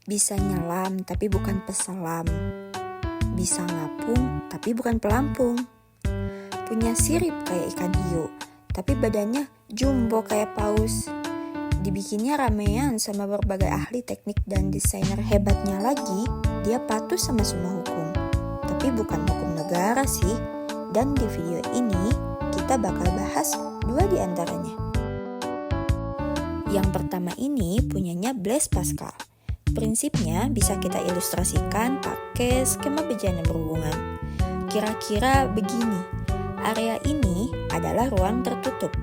Bisa nyelam tapi bukan peselam. Bisa ngapung tapi bukan pelampung. Punya sirip kayak ikan hiu, tapi badannya jumbo kayak paus. Dibikinnya ramean sama berbagai ahli teknik dan desainer hebatnya lagi, dia patuh sama semua hukum. Tapi bukan hukum negara sih. Dan di video ini kita bakal bahas 2 di antaranya. Yang pertama ini punyanya Blaise Pascal. Prinsipnya bisa kita ilustrasikan pakai skema bejana berhubungan. Kira-kira begini, area ini adalah ruang tertutup.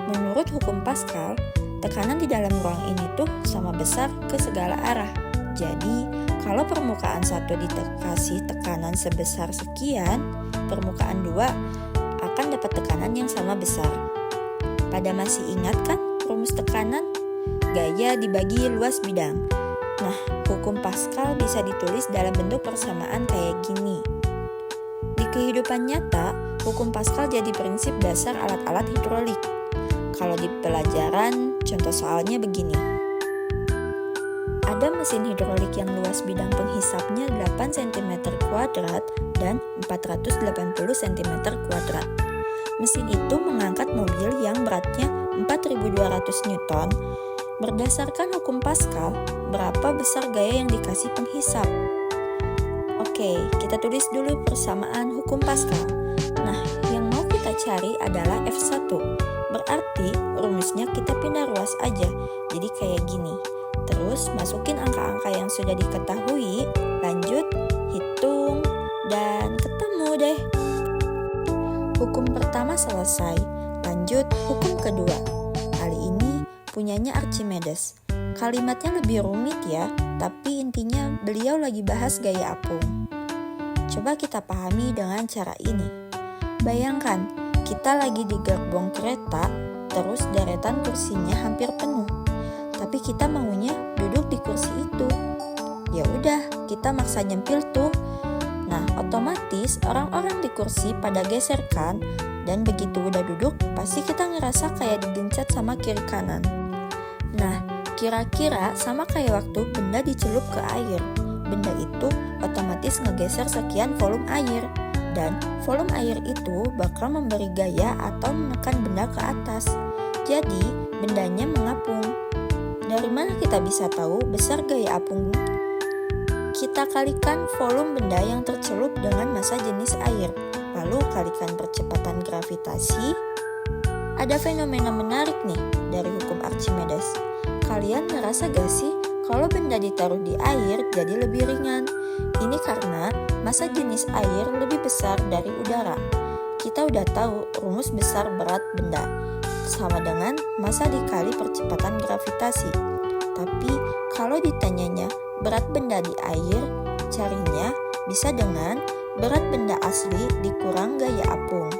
Menurut hukum Pascal, tekanan di dalam ruang ini tuh sama besar ke segala arah. Jadi, kalau permukaan 1 dikasih tekanan sebesar sekian, permukaan 2 akan dapat tekanan yang sama besar. Pada masih ingat kan rumus tekanan? Gaya dibagi luas bidang. Nah, hukum Pascal bisa ditulis dalam bentuk persamaan kayak gini. Di kehidupan nyata, hukum Pascal jadi prinsip dasar alat-alat hidrolik. Kalau di pelajaran, contoh soalnya begini. Ada mesin hidrolik yang luas bidang penghisapnya 8 cm2 dan 480 cm2. Mesin itu mengangkat mobil yang beratnya 4200 Newton. Berdasarkan hukum Pascal, berapa besar gaya yang dikasih penghisap? Oke, kita tulis dulu persamaan hukum Pascal. Nah, yang mau kita cari adalah F1. Berarti rumusnya kita pindah ruas aja, jadi kayak gini. Terus masukin angka-angka yang sudah diketahui, lanjut, hitung, dan ketemu deh. Hukum pertama selesai, lanjut hukum kedua. Kali ini punyanya Archimedes. Kalimatnya lebih rumit ya, tapi intinya beliau lagi bahas gaya apung. Coba kita pahami dengan cara ini. Bayangkan, kita lagi di gerbong kereta, terus deretan kursinya hampir penuh. Tapi kita maunya duduk di kursi itu. Ya udah, kita maksa nyempil tuh. Nah, otomatis orang-orang di kursi pada geser kan, dan begitu udah duduk, pasti kita ngerasa kayak digencet sama kiri kanan. Nah, kira-kira sama kayak waktu benda dicelup ke air. Benda itu otomatis ngegeser sekian volume air. Dan volume air itu bakal memberi gaya atau menekan benda ke atas. Jadi, bendanya mengapung. Dari mana kita bisa tahu besar gaya apung? Kita kalikan volume benda yang tercelup dengan massa jenis air. Lalu kalikan percepatan gravitasi. Ada fenomena menarik nih dari hukum Archimedes. Kalian ngerasa gak sih kalau benda ditaruh di air jadi lebih ringan? Ini karena massa jenis air lebih besar dari udara. Kita udah tahu rumus besar berat benda sama dengan massa dikali percepatan gravitasi. Tapi kalau ditanyanya berat benda di air, carinya bisa dengan berat benda asli dikurang gaya apung.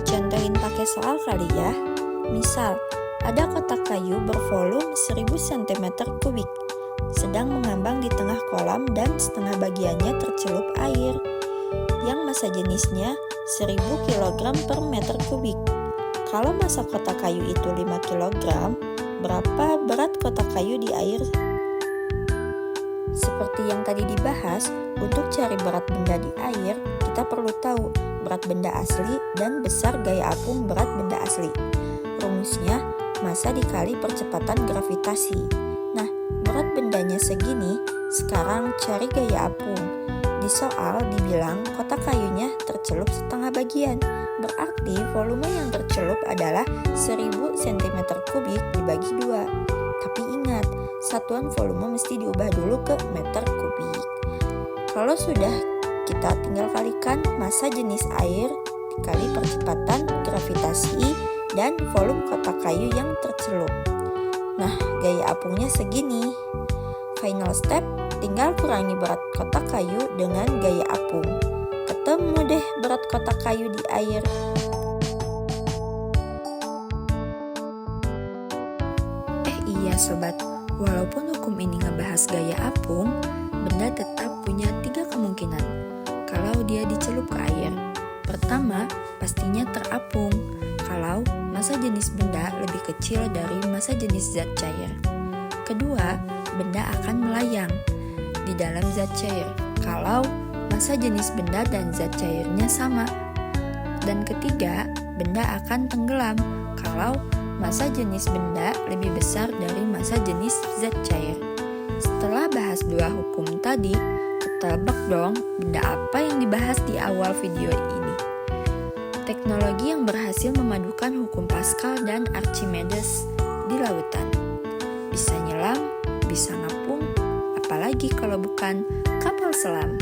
Contohin pakai soal kali ya. Misal, ada kotak kayu bervolume 1000 cm3, sedang mengambang di tengah kolam dan setengah bagiannya tercelup air, yang massa jenisnya 1000 kg per meter kubik. Kalau massa kotak kayu itu 5 kg, berapa berat kotak kayu di air? Seperti yang tadi dibahas, untuk cari berat benda di air, kita perlu tahu berat benda asli dan besar gaya apung berat benda asli. Rumusnya, massa dikali percepatan gravitasi. Nah, berat bendanya segini, sekarang cari gaya apung. Di soal dibilang kotak kayunya tercelup setengah bagian. Berarti volume yang tercelup adalah 1000 cm3 dibagi 2. Tapi ingat, satuan volume mesti diubah dulu ke meter kubik. Kalau sudah, kita tinggal kalikan massa jenis air dikali percepatan gravitasi dan volume kotak kayu yang tercelup. Nah, gaya apungnya segini. Final step, tinggal kurangi berat kotak kayu dengan gaya apung. Ketemu deh berat kotak kayu di air. Iya sobat, walaupun hukum ini ngebahas gaya apung, benda tetap punya 3 kemungkinan kalau dia dicelup ke air. Pertama, pastinya terapung kalau massa jenis benda lebih kecil dari massa jenis zat cair. Kedua, benda akan melayang di dalam zat cair kalau massa jenis benda dan zat cairnya sama. Dan ketiga, benda akan tenggelam kalau massa jenis benda lebih besar dari massa jenis zat cair. Setelah bahas dua hukum tadi, ketebak dong benda apa yang dibahas di awal video ini. Teknologi yang berhasil memadukan hukum Pascal dan Archimedes di lautan. Bisa nyelam, bisa ngapung, apalagi kalau bukan kapal selam.